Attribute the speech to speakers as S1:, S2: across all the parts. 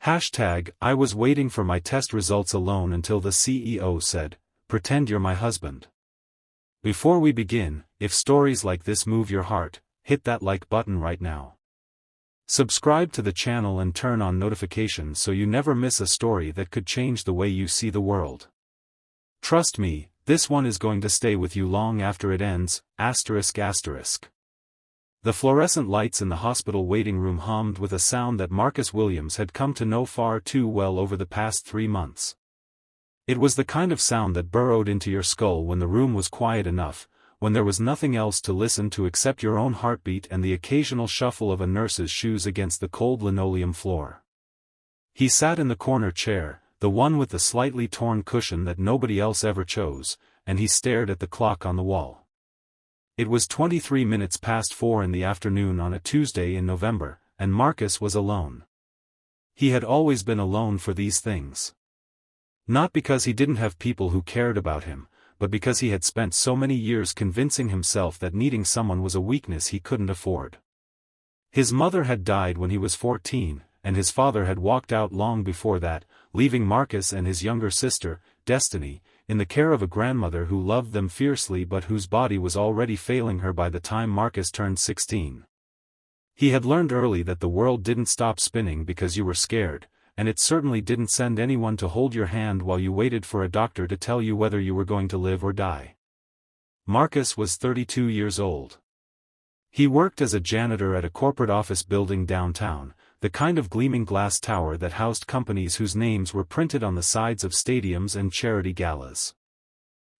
S1: I was waiting for my test results alone until the CEO said, "Pretend you're my husband." Before we begin, if stories like this move your heart, hit that like button right now. Subscribe to the channel and turn on notifications so you never miss a story that could change the way you see the world. Trust me, this one is going to stay with you long after it ends. The fluorescent lights in the hospital waiting room hummed with a sound that Marcus Williams had come to know far too well over the past 3 months. It was the kind of sound that burrowed into your skull when the room was quiet enough, when there was nothing else to listen to except your own heartbeat and the occasional shuffle of a nurse's shoes against the cold linoleum floor. He sat in the corner chair, the one with the slightly torn cushion that nobody else ever chose, and he stared at the clock on the wall. It was 23 minutes past 4 in the afternoon on a Tuesday in November, and Marcus was alone. He had always been alone for these things. Not because he didn't have people who cared about him, but because he had spent so many years convincing himself that needing someone was a weakness he couldn't afford. His mother had died when he was 14, and his father had walked out long before that, leaving Marcus and his younger sister, Destiny, in the care of a grandmother who loved them fiercely but whose body was already failing her by the time Marcus turned 16. He had learned early that the world didn't stop spinning because you were scared, and it certainly didn't send anyone to hold your hand while you waited for a doctor to tell you whether you were going to live or die. Marcus was 32 years old. He worked as a janitor at a corporate office building downtown, the kind of gleaming glass tower that housed companies whose names were printed on the sides of stadiums and charity galas.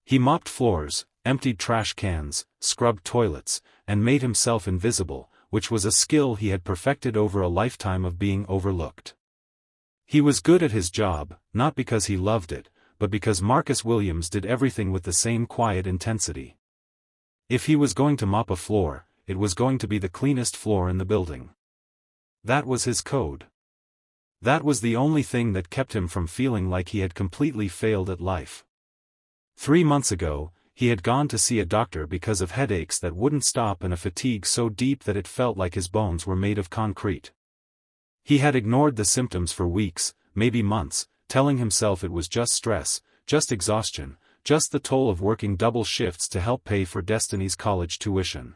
S1: He mopped floors, emptied trash cans, scrubbed toilets, and made himself invisible, which was a skill he had perfected over a lifetime of being overlooked. He was good at his job, not because he loved it, but because Marcus Williams did everything with the same quiet intensity. If he was going to mop a floor, it was going to be the cleanest floor in the building. That was his code. That was the only thing that kept him from feeling like he had completely failed at life. 3 months ago, he had gone to see a doctor because of headaches that wouldn't stop and a fatigue so deep that it felt like his bones were made of concrete. He had ignored the symptoms for weeks, maybe months, telling himself it was just stress, just exhaustion, just the toll of working double shifts to help pay for Destiny's college tuition.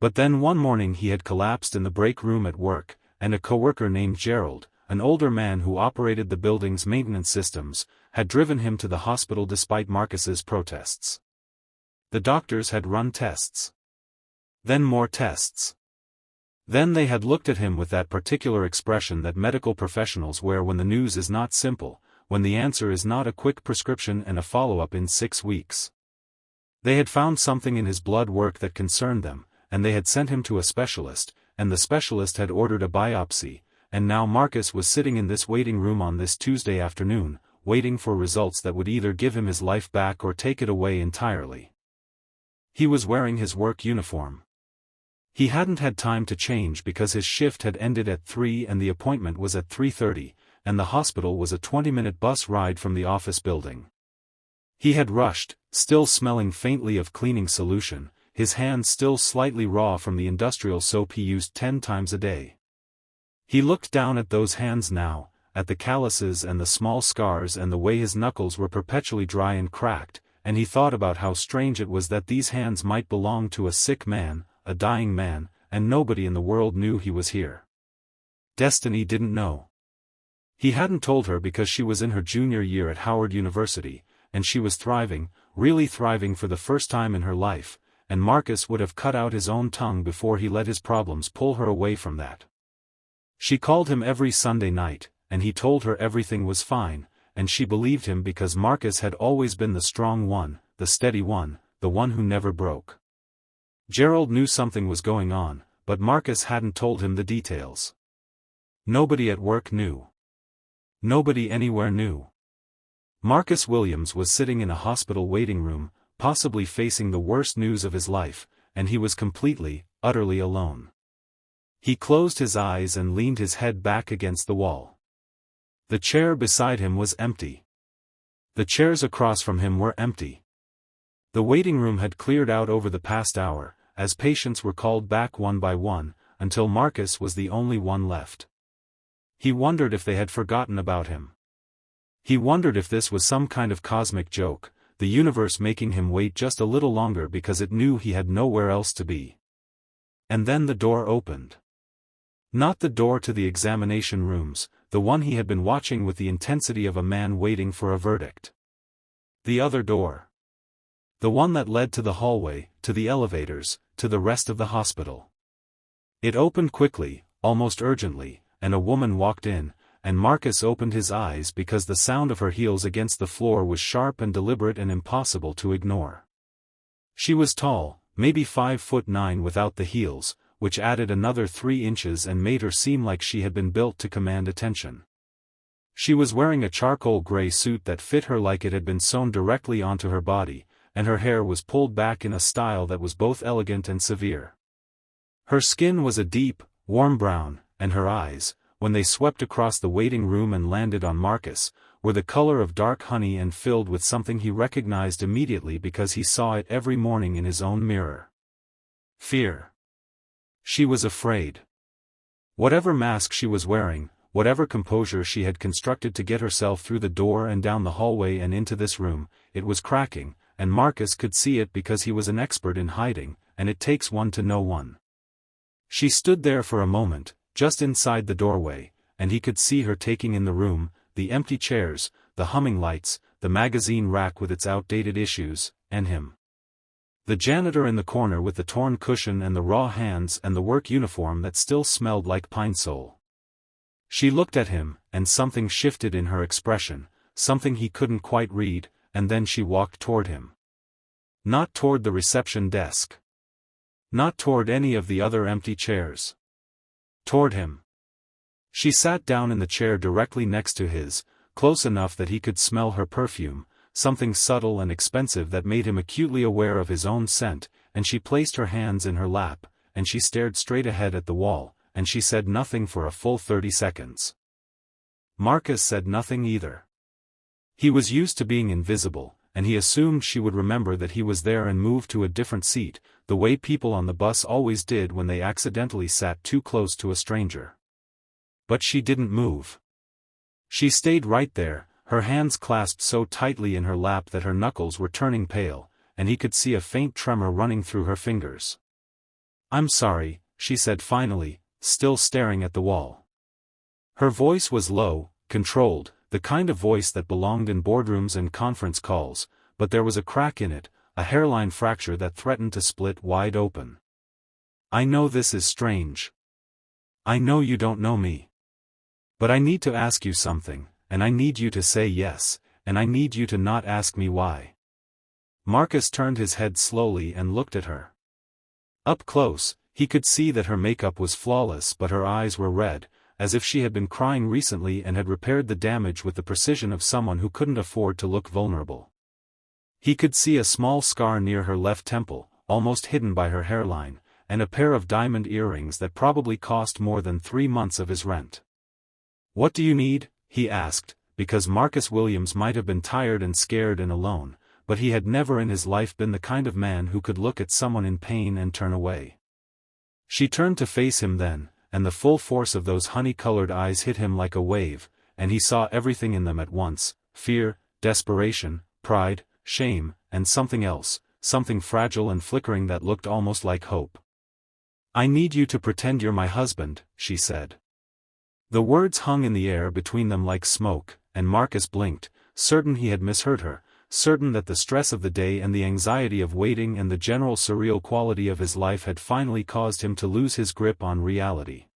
S1: But then one morning he had collapsed in the break room at work, and a coworker named Gerald, an older man who operated the building's maintenance systems, had driven him to the hospital despite Marcus's protests. The doctors had run tests. Then more tests. Then they had looked at him with that particular expression that medical professionals wear when the news is not simple, when the answer is not a quick prescription and a follow-up in 6 weeks. They had found something in his blood work that concerned them, and they had sent him to a specialist, and the specialist had ordered a biopsy, and now Marcus was sitting in this waiting room on this Tuesday afternoon, waiting for results that would either give him his life back or take it away entirely. He was wearing his work uniform. He hadn't had time to change because his shift had ended at 3 and the appointment was at 3:30, and the hospital was a 20-minute bus ride from the office building. He had rushed, still smelling faintly of cleaning solution, his hands still slightly raw from the industrial soap he used 10 times a day. He looked down at those hands now, at the calluses and the small scars and the way his knuckles were perpetually dry and cracked, and he thought about how strange it was that these hands might belong to a sick man, a dying man, and nobody in the world knew he was here. Destiny didn't know. He hadn't told her because she was in her junior year at Howard University, and she was thriving, really thriving for the first time in her life, and Marcus would have cut out his own tongue before he let his problems pull her away from that. She called him every Sunday night, and he told her everything was fine, and she believed him because Marcus had always been the strong one, the steady one, the one who never broke. Gerald knew something was going on, but Marcus hadn't told him the details. Nobody at work knew. Nobody anywhere knew. Marcus Williams was sitting in a hospital waiting room, possibly facing the worst news of his life, and he was completely, utterly alone. He closed his eyes and leaned his head back against the wall. The chair beside him was empty. The chairs across from him were empty. The waiting room had cleared out over the past hour, as patients were called back one by one, until Marcus was the only one left. He wondered if they had forgotten about him. He wondered if this was some kind of cosmic joke, the universe making him wait just a little longer because it knew he had nowhere else to be. And then the door opened. Not the door to the examination rooms, the one he had been watching with the intensity of a man waiting for a verdict. The other door. The one that led to the hallway, to the elevators, to the rest of the hospital. It opened quickly, almost urgently, and a woman walked in, and Marcus opened his eyes because the sound of her heels against the floor was sharp and deliberate and impossible to ignore. She was tall, maybe 5'9" without the heels, which added another 3 inches and made her seem like she had been built to command attention. She was wearing a charcoal gray suit that fit her like it had been sewn directly onto her body, and her hair was pulled back in a style that was both elegant and severe. Her skin was a deep, warm brown, and her eyes, when they swept across the waiting room and landed on Marcus, were the color of dark honey and filled with something he recognized immediately because he saw it every morning in his own mirror. Fear. She was afraid. Whatever mask she was wearing, whatever composure she had constructed to get herself through the door and down the hallway and into this room, it was cracking, and Marcus could see it because he was an expert in hiding, and it takes one to know one. She stood there for a moment, just inside the doorway, and he could see her taking in the room, the empty chairs, the humming lights, the magazine rack with its outdated issues, and him. The janitor in the corner with the torn cushion and the raw hands and the work uniform that still smelled like pine sol. She looked at him, and something shifted in her expression, something he couldn't quite read, and then she walked toward him. Not toward the reception desk. Not toward any of the other empty chairs. Toward him. She sat down in the chair directly next to his, close enough that he could smell her perfume, something subtle and expensive that made him acutely aware of his own scent, and she placed her hands in her lap, and she stared straight ahead at the wall, and she said nothing for a full 30 seconds. Marcus said nothing either. He was used to being invisible, and he assumed she would remember that he was there and move to a different seat, the way people on the bus always did when they accidentally sat too close to a stranger. But she didn't move. She stayed right there, her hands clasped so tightly in her lap that her knuckles were turning pale, and he could see a faint tremor running through her fingers. "I'm sorry," she said finally, still staring at the wall. Her voice was low, controlled, the kind of voice that belonged in boardrooms and conference calls, but there was a crack in it, a hairline fracture that threatened to split wide open. "I know this is strange. I know you don't know me. But I need to ask you something, and I need you to say yes, and I need you to not ask me why." Marcus turned his head slowly and looked at her. Up close, he could see that her makeup was flawless but her eyes were red, as if she had been crying recently and had repaired the damage with the precision of someone who couldn't afford to look vulnerable. He could see a small scar near her left temple, almost hidden by her hairline, and a pair of diamond earrings that probably cost more than 3 months of his rent. "What do you need?" he asked, because Marcus Williams might have been tired and scared and alone, but he had never in his life been the kind of man who could look at someone in pain and turn away. She turned to face him then, and the full force of those honey-colored eyes hit him like a wave, and he saw everything in them at once: fear, desperation, pride, shame, and something else, something fragile and flickering that looked almost like hope. "I need you to pretend you're my husband," she said. The words hung in the air between them like smoke, and Marcus blinked, certain he had misheard her, certain that the stress of the day and the anxiety of waiting and the general surreal quality of his life had finally caused him to lose his grip on reality.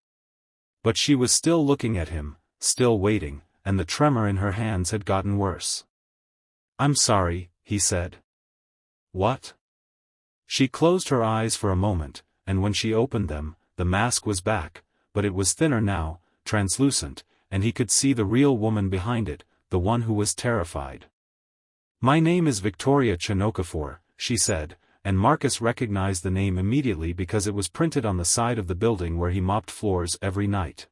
S1: But she was still looking at him, still waiting, and the tremor in her hands had gotten worse. "I'm sorry," he said. "What?" She closed her eyes for a moment, and when she opened them, the mask was back, but it was thinner now, translucent, and he could see the real woman behind it, the one who was terrified. "My name is Victoria Chinokafor," she said, and Marcus recognized the name immediately because it was printed on the side of the building where he mopped floors every night.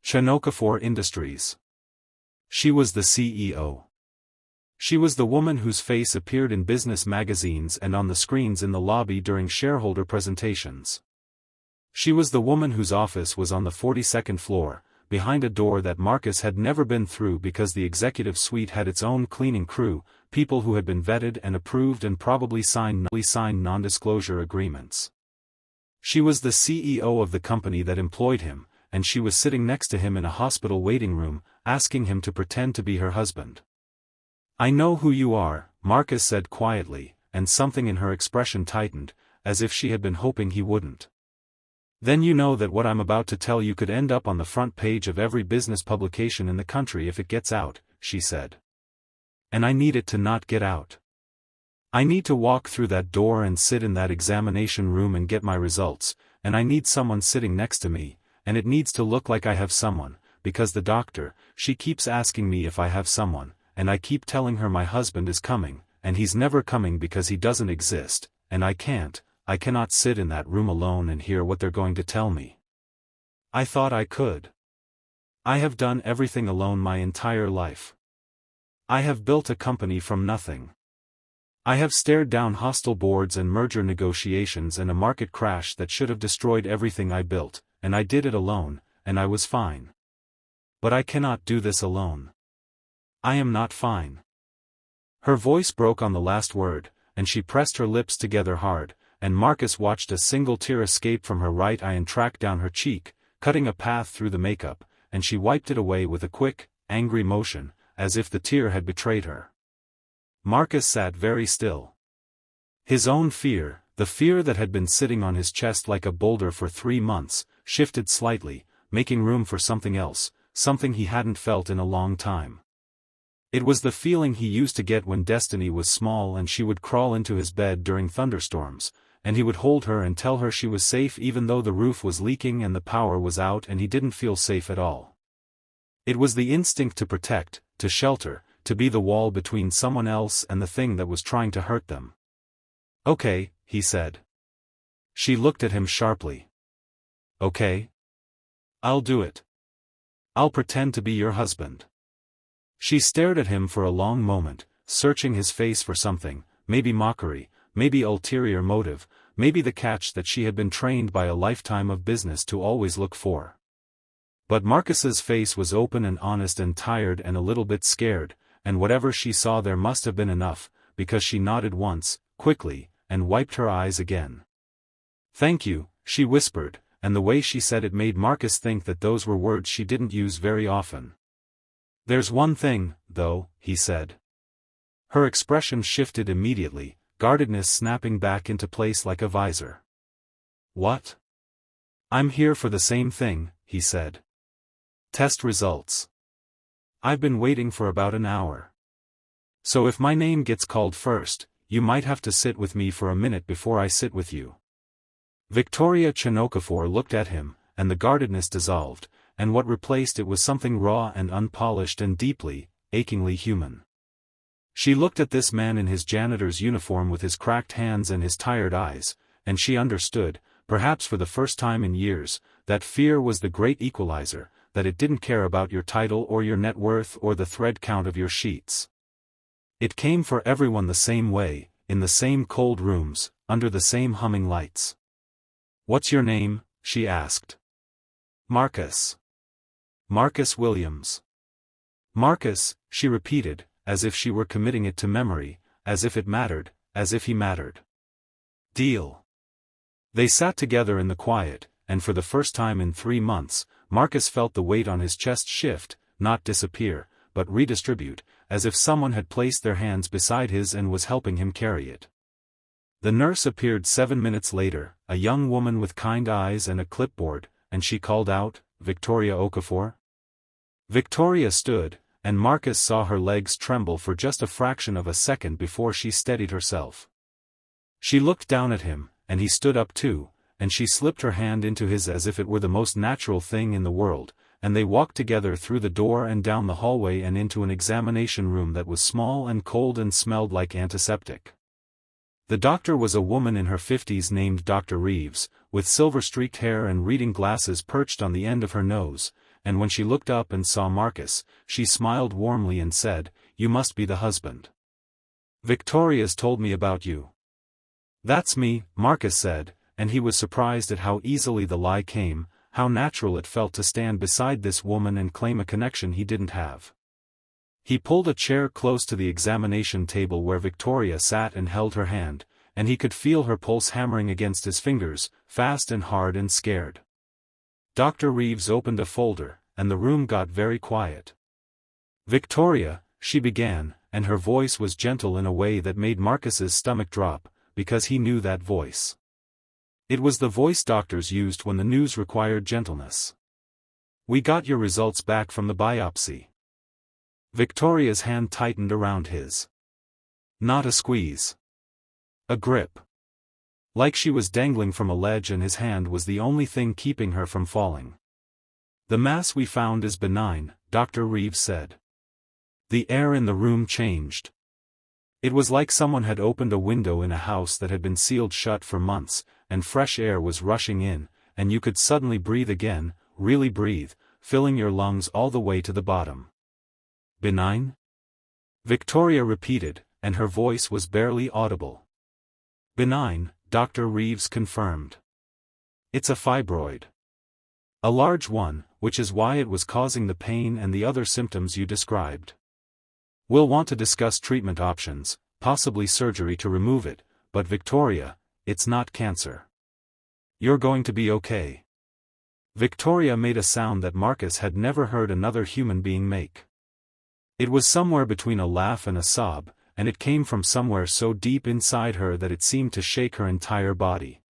S1: Chinokafor Industries. She was the CEO. She was the woman whose face appeared in business magazines and on the screens in the lobby during shareholder presentations. She was the woman whose office was on the 42nd floor, behind a door that Marcus had never been through because the executive suite had its own cleaning crew, people who had been vetted and approved and probably signed non-disclosure agreements. She was the CEO of the company that employed him, and she was sitting next to him in a hospital waiting room, asking him to pretend to be her husband. "I know who you are," Marcus said quietly, and something in her expression tightened, as if she had been hoping he wouldn't. "Then you know that what I'm about to tell you could end up on the front page of every business publication in the country if it gets out," she said. "And I need it to not get out. I need to walk through that door and sit in that examination room and get my results, and I need someone sitting next to me, and it needs to look like I have someone, because the doctor, she keeps asking me if I have someone, and I keep telling her my husband is coming, and he's never coming because he doesn't exist, and I cannot sit in that room alone and hear what they're going to tell me. I thought I could. I have done everything alone my entire life. I have built a company from nothing. I have stared down hostile boards and merger negotiations and a market crash that should have destroyed everything I built, and I did it alone, and I was fine. But I cannot do this alone. I am not fine." Her voice broke on the last word, and she pressed her lips together hard, and Marcus watched a single tear escape from her right eye and track down her cheek, cutting a path through the makeup, and she wiped it away with a quick, angry motion, as if the tear had betrayed her. Marcus sat very still. His own fear, the fear that had been sitting on his chest like a boulder for 3 months, shifted slightly, making room for something else, something he hadn't felt in a long time. It was the feeling he used to get when Destiny was small and she would crawl into his bed during thunderstorms, and he would hold her and tell her she was safe even though the roof was leaking and the power was out and he didn't feel safe at all. It was the instinct to protect, to shelter, to be the wall between someone else and the thing that was trying to hurt them. "Okay," he said. She looked at him sharply. "Okay? I'll do it. I'll pretend to be your husband." She stared at him for a long moment, searching his face for something, maybe mockery, maybe ulterior motive, maybe the catch that she had been trained by a lifetime of business to always look for. But Marcus's face was open and honest and tired and a little bit scared, and whatever she saw there must have been enough, because she nodded once, quickly, and wiped her eyes again. "Thank you," she whispered, and the way she said it made Marcus think that those were words she didn't use very often. "There's one thing, though," he said. Her expression shifted immediately, guardedness snapping back into place like a visor. "What?" "I'm here for the same thing," he said. "Test results. I've been waiting for about an hour. So if my name gets called first, you might have to sit with me for a minute before I sit with you." Victoria Chinokafor looked at him, and the guardedness dissolved, and what replaced it was something raw and unpolished and deeply, achingly human. She looked at this man in his janitor's uniform with his cracked hands and his tired eyes, and she understood, perhaps for the first time in years, that fear was the great equalizer, that it didn't care about your title or your net worth or the thread count of your sheets. It came for everyone the same way, in the same cold rooms, under the same humming lights. "What's your name?" she asked. "Marcus. Marcus Williams." "Marcus," she repeated, as if she were committing it to memory, as if it mattered, as if he mattered. "Deal." They sat together in the quiet, and for the first time in 3 months, Marcus felt the weight on his chest shift, not disappear, but redistribute, as if someone had placed their hands beside his and was helping him carry it. The nurse appeared 7 minutes later, a young woman with kind eyes and a clipboard, and she called out, "Victoria Okafor?" Victoria stood, and Marcus saw her legs tremble for just a fraction of a second before she steadied herself. She looked down at him, and he stood up too, and she slipped her hand into his as if it were the most natural thing in the world, and they walked together through the door and down the hallway and into an examination room that was small and cold and smelled like antiseptic. The doctor was a woman in her 50s named Dr. Reeves, with silver-streaked hair and reading glasses perched on the end of her nose, and when she looked up and saw Marcus, she smiled warmly and said, "You must be the husband. Victoria's told me about you." "That's me," Marcus said, and he was surprised at how easily the lie came, how natural it felt to stand beside this woman and claim a connection he didn't have. He pulled a chair close to the examination table where Victoria sat and held her hand, and he could feel her pulse hammering against his fingers, fast and hard and scared. Dr. Reeves opened a folder, and the room got very quiet. "Victoria," she began, and her voice was gentle in a way that made Marcus's stomach drop, because he knew that voice. It was the voice doctors used when the news required gentleness. "We got your results back from the biopsy." Victoria's hand tightened around his. Not a squeeze. A grip. Like she was dangling from a ledge and his hand was the only thing keeping her from falling. "The mass we found is benign," Dr. Reeves said. The air in the room changed. It was like someone had opened a window in a house that had been sealed shut for months, and fresh air was rushing in, and you could suddenly breathe again, really breathe, filling your lungs all the way to the bottom. "Benign?" Victoria repeated, and her voice was barely audible. "Benign," Dr. Reeves confirmed. "It's a fibroid. A large one, which is why it was causing the pain and the other symptoms you described. We'll want to discuss treatment options, possibly surgery to remove it, but Victoria, it's not cancer. You're going to be okay." Victoria made a sound that Marcus had never heard another human being make. It was somewhere between a laugh and a sob, and it came from somewhere so deep inside her that it seemed to shake her entire body.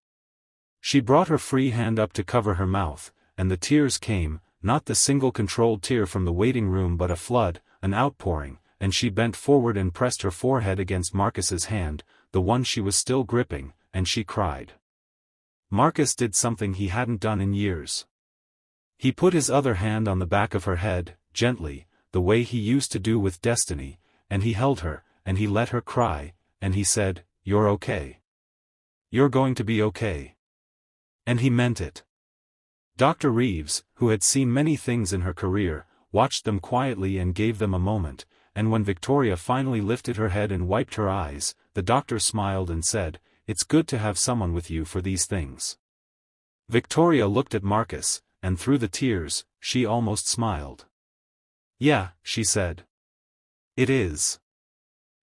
S1: She brought her free hand up to cover her mouth, and the tears came, not the single controlled tear from the waiting room but a flood, an outpouring, and she bent forward and pressed her forehead against Marcus's hand, the one she was still gripping, and she cried. Marcus did something he hadn't done in years. He put his other hand on the back of her head, gently, the way he used to do with Destiny, and he held her, and he let her cry, and he said, "You're okay. You're going to be okay." And he meant it. Dr. Reeves, who had seen many things in her career, watched them quietly and gave them a moment, and when Victoria finally lifted her head and wiped her eyes, the doctor smiled and said, "It's good to have someone with you for these things." Victoria looked at Marcus, and through the tears, she almost smiled. "Yeah," she said. "It is."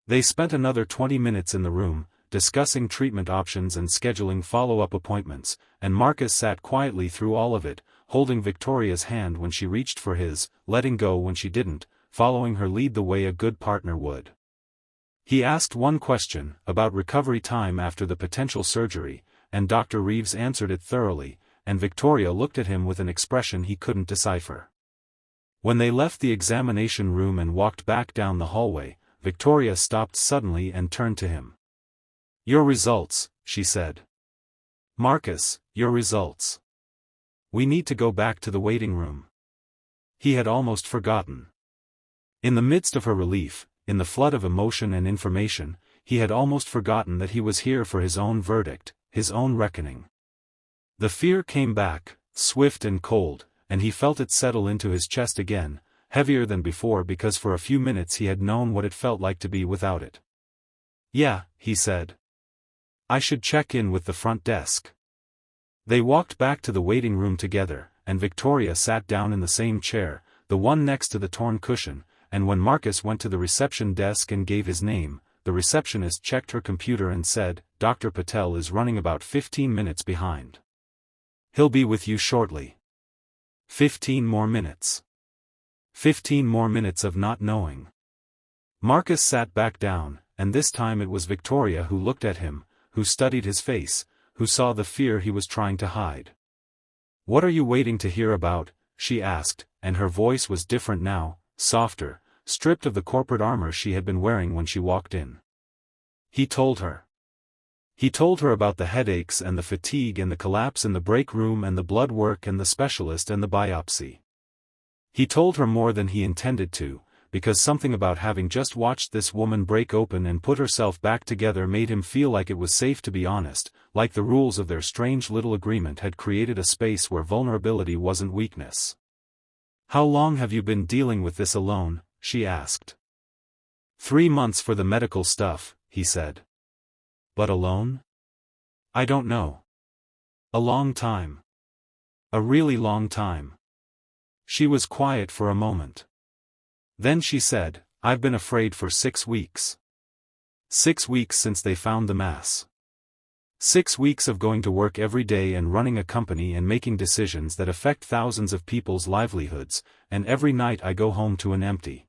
S1: They spent another 20 minutes in the room, discussing treatment options and scheduling follow-up appointments, and Marcus sat quietly through all of it, holding Victoria's hand when she reached for his, letting go when she didn't, following her lead the way a good partner would. He asked one question, about recovery time after the potential surgery, and Dr. Reeves answered it thoroughly, and Victoria looked at him with an expression he couldn't decipher. When they left the examination room and walked back down the hallway, Victoria stopped suddenly and turned to him. "Your results," she said. "Marcus, your results. We need to go back to the waiting room." He had almost forgotten. In the midst of her relief, in the flood of emotion and information, he had almost forgotten that he was here for his own verdict, his own reckoning. The fear came back, swift and cold, and he felt it settle into his chest again, heavier than before because for a few minutes he had known what it felt like to be without it. "Yeah," he said. "I should check in with the front desk." They walked back to the waiting room together, and Victoria sat down in the same chair, the one next to the torn cushion, and when Marcus went to the reception desk and gave his name, the receptionist checked her computer and said, "Dr. Patel is running about 15 minutes behind. He'll be with you shortly." 15 more minutes. 15 more minutes of not knowing. Marcus sat back down, and this time it was Victoria who looked at him, who studied his face, who saw the fear he was trying to hide. "What are you waiting to hear about?" she asked, and her voice was different now, softer, stripped of the corporate armor she had been wearing when she walked in. He told her. He told her about the headaches and the fatigue and the collapse in the break room and the blood work and the specialist and the biopsy. He told her more than he intended to, because something about having just watched this woman break open and put herself back together made him feel like it was safe to be honest, like the rules of their strange little agreement had created a space where vulnerability wasn't weakness. "How long have you been dealing with this alone?" she asked. 3 months for the medical stuff, he said. "But alone?" "I don't know. A long time." A really long time. She was quiet for a moment. Then she said, I've been afraid for 6 weeks. 6 weeks since they found the mass. 6 weeks of going to work every day and running a company and making decisions that affect thousands of people's livelihoods, and every night I go home to an empty